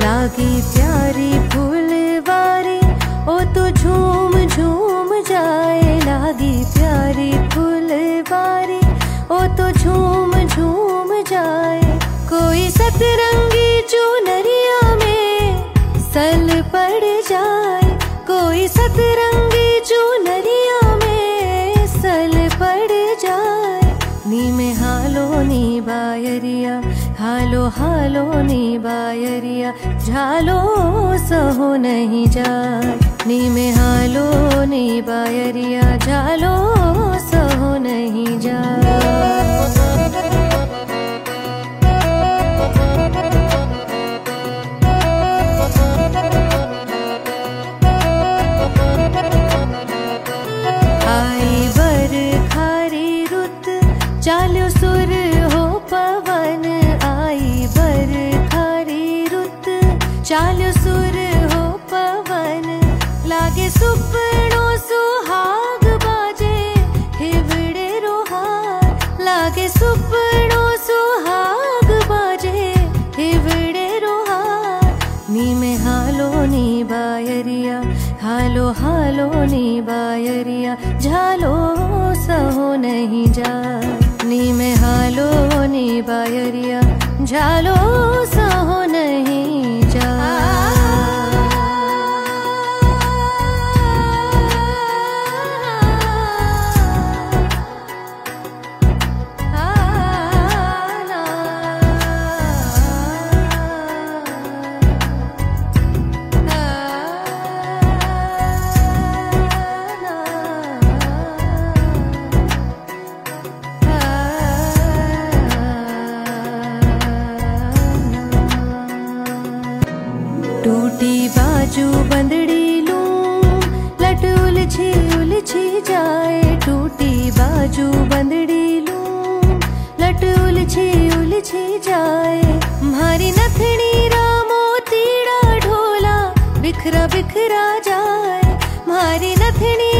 लागी प्यारी फूलवारी ओ तो झूम झूम जाए, लागी प्यारी फूलवारी ओ तो झूम झूम जाए। कोई सतरंगी चुनरिया में सल पड़ जाए, कोई सतरंगी चुनरिया में सल पड़ जाए। नी में हालो नी बायरिया, हालो हालो नी बायरिया, झालो सहो नहीं जाए। नी में हालो नी बायरिया, झालो सहो नहीं जाए। आई बरखारी रुत चाल्यो सुर हो पवन, आई बरखारी रुत चाल्यो सुर हो पवन। लागे सुपनो सुहाग बाजे हिवड़े रोहार, लागे सुपनो सुहाग बाजे हिवड़े रोहार। नी में हालो नी बायरिया, हालो हालो नी बायरिया, झालो सहो नहीं जाए। नी में हालो नी बायरिया, झालो सहो नहीं जाए। टूटी बाजू बंदड़ी लूं, लट उलझी उलझी जाए। टूटी बाजू बंदड़ी लूं, लट उलझी उलझी जाए। म्हारी नथनी रामो तीड़ा ढोला बिखरा बिखरा जाए, म्हारी नथनी